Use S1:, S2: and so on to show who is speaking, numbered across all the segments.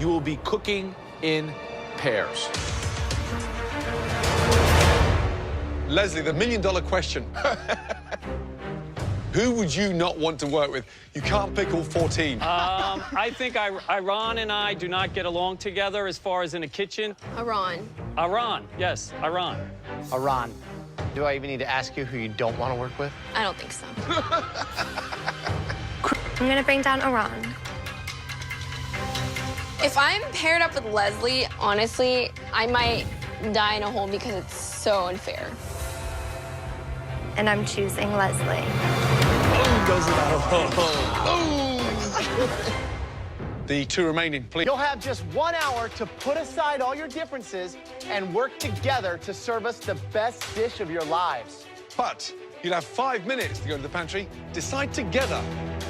S1: you will be cooking in pairs.
S2: Leslie, the million-dollar question. Who would you not want to work with? You can't pick all 14.
S3: I think Iran and I do not get along together as far as in the kitchen.
S4: Iran.
S3: Iran, yes, Iran.
S5: Iran. Do I even need to ask you who you don't want to work with?
S4: I don't think so.
S6: I'm gonna bring down Iran.
S4: If I'm paired up with Leslie, honestly, I might die in a hole because it's so unfair.
S6: And I'm choosing Leslie.
S2: The two remaining, please.
S5: You'll have just 1 hour to put aside all your differences and work together to serve us the best dish of your lives.
S2: But you'll have 5 minutes to go to the pantry, decide together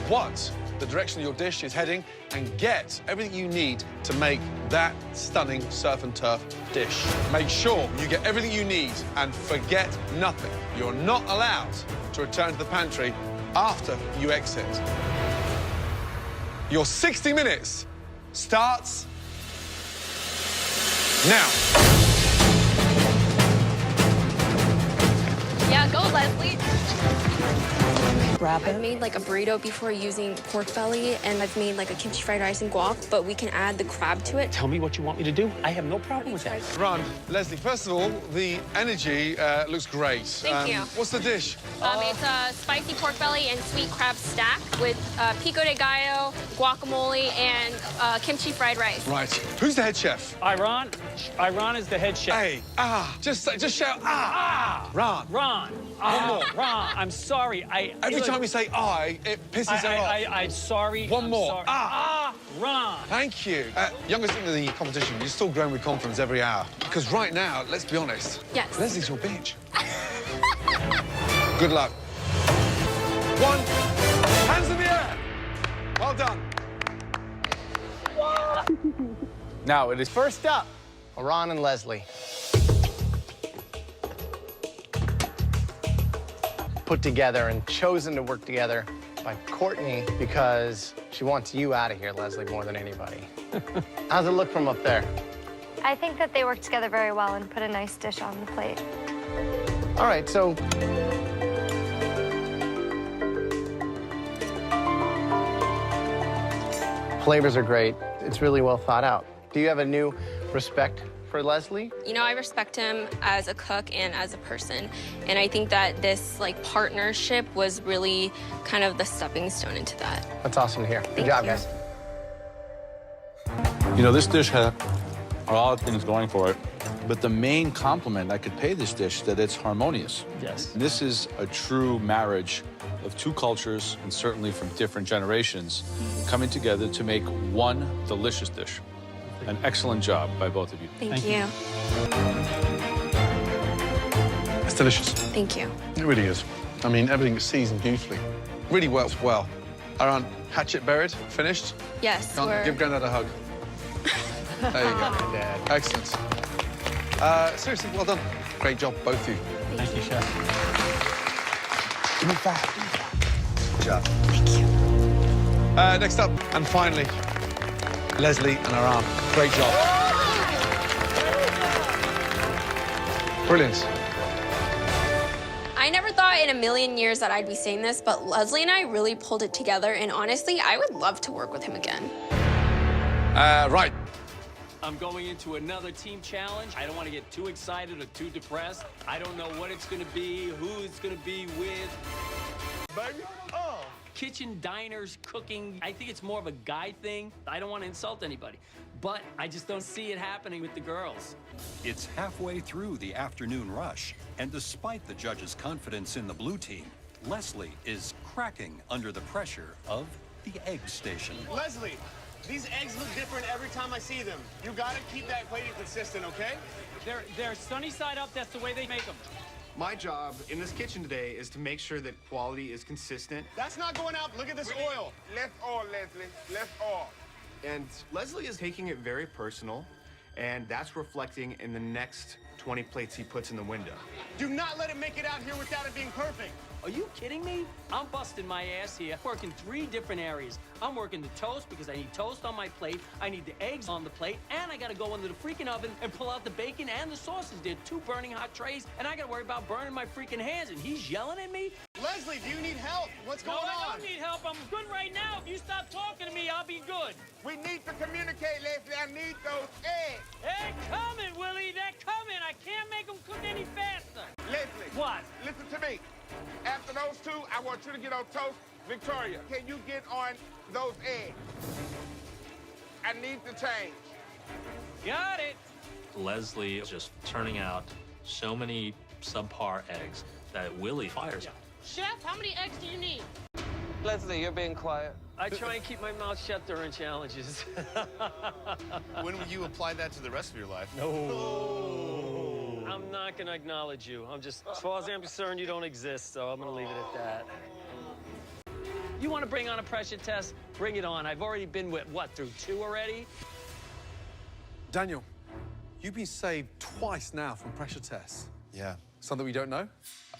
S2: what the direction your dish is heading, and get everything you need to make that stunning surf and turf dish. Make sure you get everything you need and forget nothing. You're not allowed to return to the pantry after you exit. Your 60 minutes starts now.
S4: Yeah, go, Leslie.
S6: Grab
S4: I've made like a burrito before using pork belly, and I've made like a kimchi fried rice and guac, but we can add the crab to it.
S3: Tell me what you want me to do. I have no problem with that.
S2: Ron, Leslie, first of all, the energy looks great.
S4: Thank you.
S2: What's the dish?
S4: It's a spicy pork belly and sweet crab stack with pico de gallo, guacamole, and kimchi fried rice.
S2: Right. Who's the head chef?
S3: Iran is the head chef.
S2: Hey, just shout, Ron.
S3: Ron.
S2: One more.
S3: Ron, I'm sorry.
S2: Every time you say I, it pisses her off.
S3: I'm sorry.
S2: One
S3: I'm
S2: more.
S3: Sorry. Ron.
S2: Thank you. Youngest in the competition, you're still growing with confidence every hour. Because right now, let's be honest.
S4: Yes.
S2: Leslie's your bitch. Good luck. 1, hands in the air. Well done.
S1: Now, it is
S5: First up, Iran and Leslie. Put together and chosen to work together by Courtney because she wants you out of here, Leslie, more than anybody. How's it look from up there?
S6: I think that they work together very well and put a nice dish on the plate.
S5: All right, so flavors are great. It's really well thought out. Do you have a new respect for Leslie?
S4: You know, I respect him as a cook and as a person, and I think that this like partnership was really kind of the stepping stone into that.
S5: That's awesome to hear. Good
S4: Thank
S5: job,
S4: you.
S5: guys.
S7: You know, this dish has a lot of things going for it, but the main compliment I could pay this dish is that it's harmonious.
S3: Yes.
S7: This is a true marriage of two cultures, and certainly from different generations, coming together to make one delicious dish. An excellent job by both of you.
S4: Thank you.
S2: It's delicious.
S4: Thank you.
S2: It really is. I mean, everything is seasoned beautifully. Really works well. Aaron, hatchet buried, finished?
S4: Yes,
S2: Come on,
S4: we're...
S2: give Grandad a hug. There you go.
S5: Dad.
S2: Excellent. Seriously, well done. Great job, both of you.
S3: Thank you, Chef.
S2: Give me that. Good job.
S4: Thank you.
S2: Next up, and finally, Leslie and Aram. Great job. Brilliant.
S4: I never thought in a million years that I'd be saying this, but Leslie and I really pulled it together, and honestly, I would love to work with him again.
S2: Right.
S3: I'm going into another team challenge. I don't want to get too excited or too depressed. I don't know what it's going to be, who it's going to be with.
S2: Baby. Oh.
S3: Kitchen, diners, cooking. I think it's more of a guy thing. I don't want to insult anybody, but I just don't see it happening with the girls.
S8: It's halfway through the afternoon rush, and despite the judges' confidence in the blue team, Leslie is cracking under the pressure of the egg station.
S9: Leslie, these eggs look different every time I see them. You gotta keep that plating consistent, okay?
S3: They're sunny side up. That's the way they make them.
S9: My job in this kitchen today is to make sure that quality is consistent. That's not going out. Look at this oil.
S10: Less oil, Leslie. Less oil.
S9: And Leslie is taking it very personal, and that's reflecting in the next 20 plates he puts in the window. Do not let it make it out here without it being perfect.
S3: Are you kidding me? I'm busting my ass here, working 3 different areas. I'm working the toast because I need toast on my plate, I need the eggs on the plate, and I gotta go into the freaking oven and pull out the bacon and the sausage. They're 2 burning hot trays, and I gotta worry about burning my freaking hands, and he's yelling at me?
S9: Leslie, do you need help? What's going on?
S3: No, I don't need help. I'm good right now. If you stop talking to me, I'll be good.
S10: We need to communicate, Leslie. I need those eggs.
S3: They're coming, Willie. They're coming. I can't make them cook any faster.
S10: Leslie.
S3: What?
S10: Listen to me. After those 2, I want you to get on toast. Victoria, can you get on those eggs? I need to change.
S3: Got it.
S11: Leslie is just turning out so many subpar eggs that Willie fires out.
S12: Chef, how many eggs do you need?
S13: Leslie, you're being quiet.
S3: I try and keep my mouth shut during challenges.
S9: When will you apply that to the rest of your life?
S3: No. I'm not going to acknowledge you. As far as I'm concerned, you don't exist, so I'm going to leave it at that. You want to bring on a pressure test? Bring it on. I've already been with, through 2 already?
S2: Daniel, you've been saved twice now from pressure tests.
S9: Yeah.
S2: Something we don't know?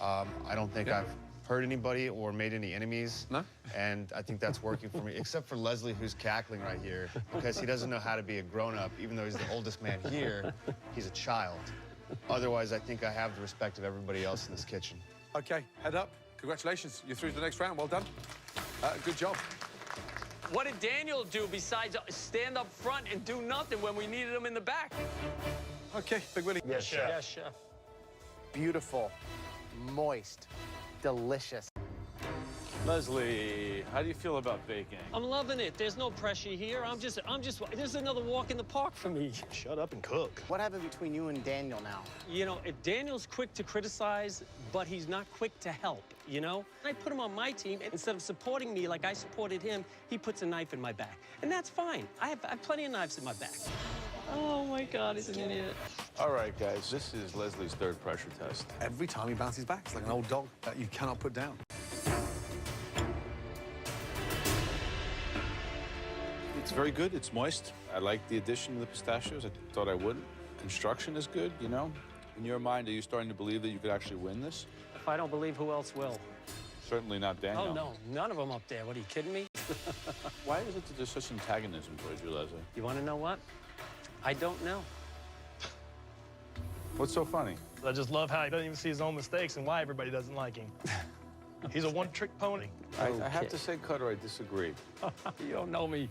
S9: I don't think I've hurt anybody or made any enemies.
S2: No?
S9: And I think that's working for me, except for Leslie, who's cackling right here because he doesn't know how to be a grown-up. Even though he's the oldest man here, he's a child. Otherwise, I think I have the respect of everybody else in this kitchen.
S2: Okay, head up. Congratulations. You're through to the next round. Well done. Good job.
S3: What did Daniel do besides stand up front and do nothing when we needed him in the back?
S2: Okay, Big Willie.
S5: Yes, chef.
S3: Yes, chef.
S5: Beautiful, moist, delicious.
S7: Leslie, how do you feel about baking?
S3: I'm loving it. There's no pressure here. this is another walk in the park for me.
S9: Shut up and cook.
S5: What happened between you and Daniel now?
S3: You know, Daniel's quick to criticize, but he's not quick to help, you know? I put him on my team, and instead of supporting me like I supported him, he puts a knife in my back. And that's fine. I have plenty of knives in my back. Oh, my God, he's an idiot.
S7: All right, guys, this is Leslie's 3rd pressure test.
S2: Every time he bounces back, it's like an old dog that you cannot put down.
S7: It's very good. It's moist. I like the addition of the pistachios. I thought I wouldn't. Construction is good, you know? In your mind, are you starting to believe that you could actually win this?
S3: If I don't believe, who else will?
S7: Certainly not Daniel.
S3: Oh, no, none of them up there. What, are you kidding me?
S7: Why is it that there's such antagonism towards you, Leslie?
S3: You want to know what? I don't know.
S7: What's so funny?
S14: I just love how he doesn't even see his own mistakes and why everybody doesn't like him. He's a one-trick pony.
S7: I have to say, Cutter, I disagree.
S3: You don't know me.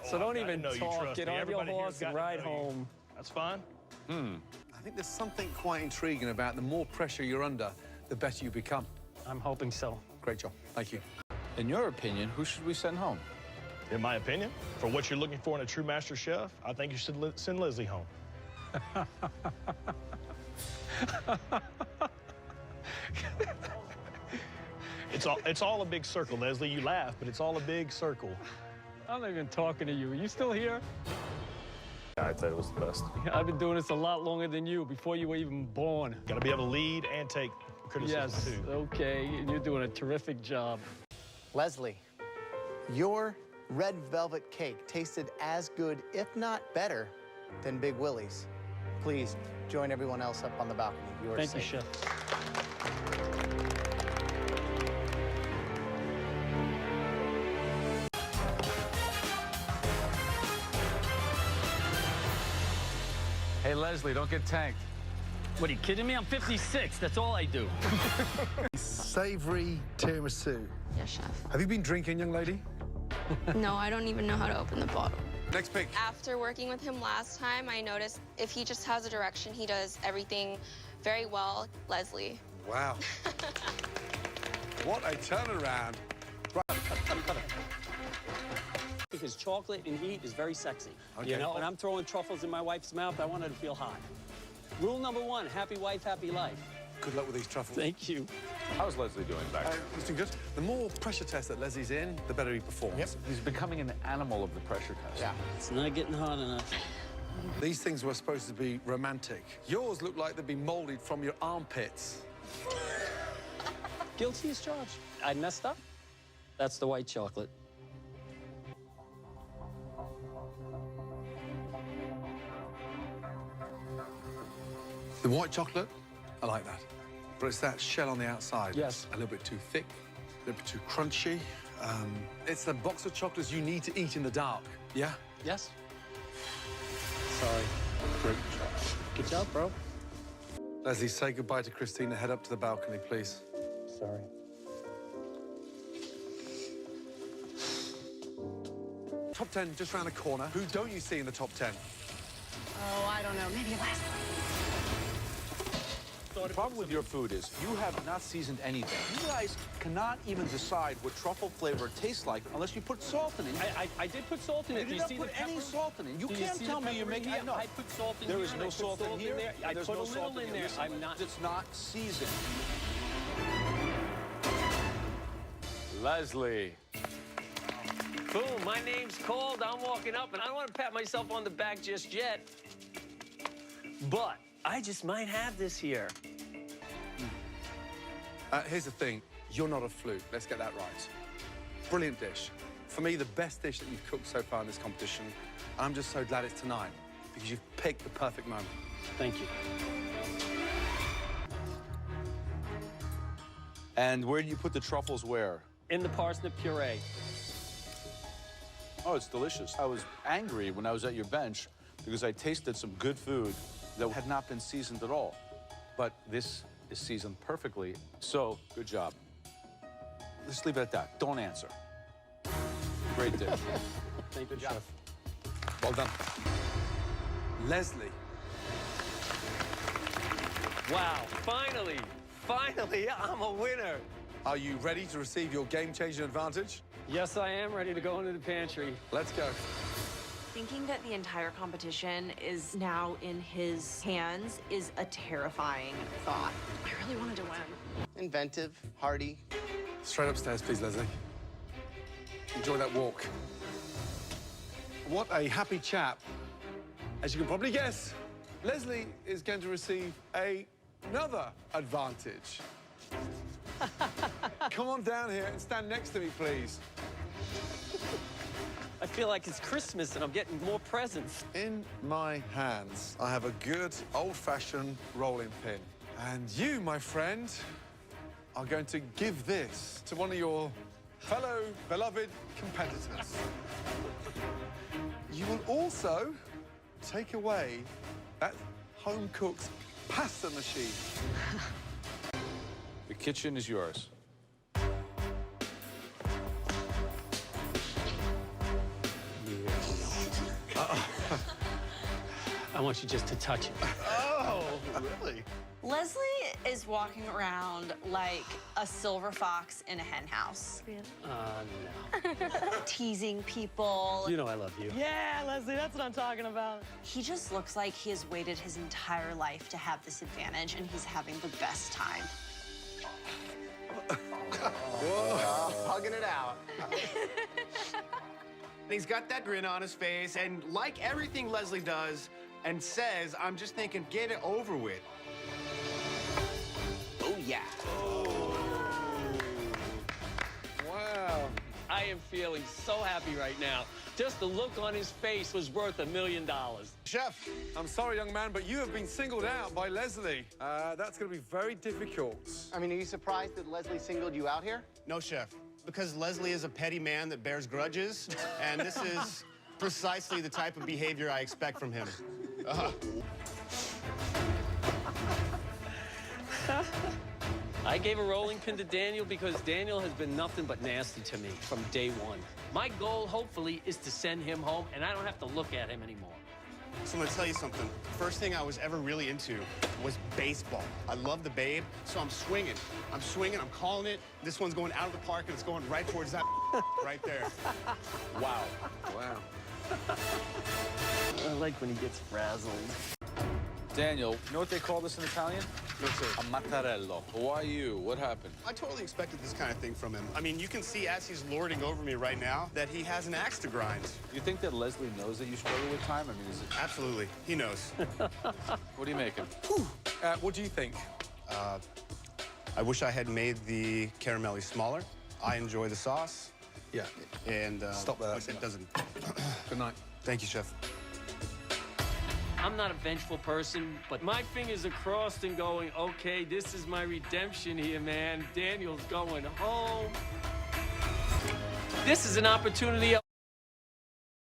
S3: So don't even talk. Get on your horse and ride home.
S14: That's fine.
S2: I think there's something quite intriguing about the more pressure you're under, the better you become.
S3: I'm hoping so.
S2: Great job. Thank you.
S7: In your opinion, who should we send home?
S14: In my opinion, for what you're looking for in a true master chef, I think you should send Leslie home. It's all a big circle, Leslie. You laugh, but it's all a big circle.
S3: I'm not even talking to you. Are you still here?
S14: I thought it was the best.
S3: I've been doing this a lot longer than you, before you were even born.
S14: Got to be able to lead and take criticism,
S3: yes,
S14: too.
S3: okay, and you're doing a terrific job.
S5: Leslie, your red velvet cake tasted as good, if not better, than Big Willie's. Please join everyone else up on the balcony. You are
S3: Thank you,
S5: safe.
S3: Chef.
S1: Hey, Leslie, don't get tanked.
S3: What, are you kidding me? I'm 56. That's all I do.
S2: Savory tiramisu.
S4: Yes, chef.
S2: Have you been drinking, young lady?
S4: No, I don't even know how to open the bottle.
S2: Next pick.
S4: After working with him last time, I noticed if he just has a direction, he does everything very well. Leslie.
S2: Wow. What a turnaround.
S3: Because chocolate and heat is very sexy,
S2: Okay.
S3: you know? And I'm throwing truffles in my wife's mouth. I want her to feel hot. Rule number 1, happy wife, happy life.
S2: Good luck with these truffles.
S3: Thank you.
S7: How's Leslie doing back there?
S2: He's doing good. The more pressure tests that Leslie's in, the better he performs.
S5: Yep.
S7: He's becoming an animal of the pressure test.
S5: Yeah.
S3: It's not getting hot enough.
S2: These things were supposed to be romantic. Yours look like they'd be molded from your armpits.
S3: Guilty as charged. I messed up. That's the white chocolate.
S2: The white chocolate, I like that. But it's that shell on the outside.
S3: Yes.
S2: A little bit too thick, a little bit too crunchy. It's a box of chocolates you need to eat in the dark. Yeah?
S3: Yes. Sorry.
S2: Great job.
S3: Good job, bro.
S2: Leslie, say goodbye to Christina. Head up to the balcony, please.
S3: Sorry.
S2: Top 10 just round the corner. Who don't you see in the top 10?
S12: Oh, I don't know. Maybe Leslie.
S7: The problem with your food is you have not seasoned anything. You guys cannot even decide what truffle flavor tastes like unless you put salt in it.
S3: I did put salt in it.
S7: You
S3: Do you
S7: did
S3: see
S7: not
S3: the
S7: put any
S3: pepper?
S7: salt in it. You
S3: Do
S7: can't
S3: see
S7: tell
S3: the
S7: me you're
S3: pepper in
S7: making...
S3: here?
S7: No.
S3: I put salt in
S7: There
S3: here.
S7: is
S3: and
S7: no
S3: I put
S7: salt in here.
S3: there.
S7: and
S3: I
S7: there's
S3: put
S7: no
S3: a little
S7: salt
S3: in there.
S7: Listen,
S3: I'm not...
S7: It's not seasoned.
S1: Leslie.
S3: Boom, my name's called. I'm walking up, and I don't want to pat myself on the back just yet. But I just might have this here.
S2: Here's the thing. You're not a fluke. Let's get that right. Brilliant dish. For me, the best dish that you've cooked so far in this competition. I'm just so glad it's tonight because you've picked the perfect moment.
S3: Thank you.
S7: And where do you put the truffles where?
S3: In the parsnip puree.
S7: Oh, it's delicious. I was angry when I was at your bench because I tasted some good food that had not been seasoned at all. But this is seasoned perfectly, so good job. Let's leave it at that. Don't answer. Great dish.
S3: Thank you, Chef.
S2: Well done. Leslie.
S3: Wow, finally, I'm a winner.
S2: Are you ready to receive your game-changing advantage?
S3: Yes, I am ready to go into the pantry.
S2: Let's go.
S15: Thinking that the entire competition is now in his hands is a terrifying thought. I really wanted to win.
S5: Inventive, hearty.
S2: Straight upstairs, please, Leslie. Enjoy that walk. What a happy chap. As you can probably guess, Leslie is going to receive another advantage. Come on down here and stand next to me, please.
S3: I feel like it's Christmas and I'm getting more presents.
S2: In my hands, I have a good old-fashioned rolling pin. And you, my friend, are going to give this to one of your fellow beloved competitors. You will also take away that home-cooked pasta machine.
S7: The kitchen is yours.
S3: I want you just to touch it.
S2: Oh, really?
S15: Leslie is walking around like a silver fox in a hen house.
S3: No.
S15: Teasing people.
S3: You know I love you.
S15: Yeah, Leslie, that's what I'm talking about. He just looks like he has waited his entire life to have this advantage, and he's having the best time.
S5: Whoa. Hugging it out.
S16: He's got that grin on his face, and like everything Leslie does and says, I'm just thinking, get it over with. Oh, yeah.
S2: Wow.
S3: I am feeling so happy right now. Just the look on his face was worth $1 million.
S2: Chef, I'm sorry, young man, but you have been singled out by Leslie. That's going to be very difficult.
S5: I mean, are you surprised that Leslie singled you out here?
S16: No, Chef, because Leslie is a petty man that bears grudges, and this is precisely the type of behavior I expect from him.
S3: I gave a rolling pin to Daniel because Daniel has been nothing but nasty to me from day one. My goal, hopefully, is to send him home, and I don't have to look at him anymore.
S16: So I'm gonna tell you something. First thing I was ever really into was baseball. I love the Babe, so I'm swinging. I'm calling it. This one's going out of the park, and it's going right towards that right there.
S2: Wow. Wow.
S3: I like when he gets frazzled.
S7: Daniel, you know what they call this in Italian?
S16: No, sir.
S7: A mattarello. Why you? What happened?
S16: I totally expected this kind of thing from him. I mean, you can see as he's lording over me right now that he has an axe to grind.
S7: You think that Leslie knows that you struggle with time? I mean, is it...
S16: Absolutely. He knows.
S7: What are you making?
S2: What do you think?
S16: I wish I had made the caramelli smaller. I enjoy the sauce.
S2: Yeah.
S16: And
S2: stop there.
S16: It doesn't.
S2: Good night.
S16: Thank you, Chef.
S3: I'm not a vengeful person, but my fingers are crossed and going, okay, this is my redemption here, man. Daniel's going home. This is an opportunity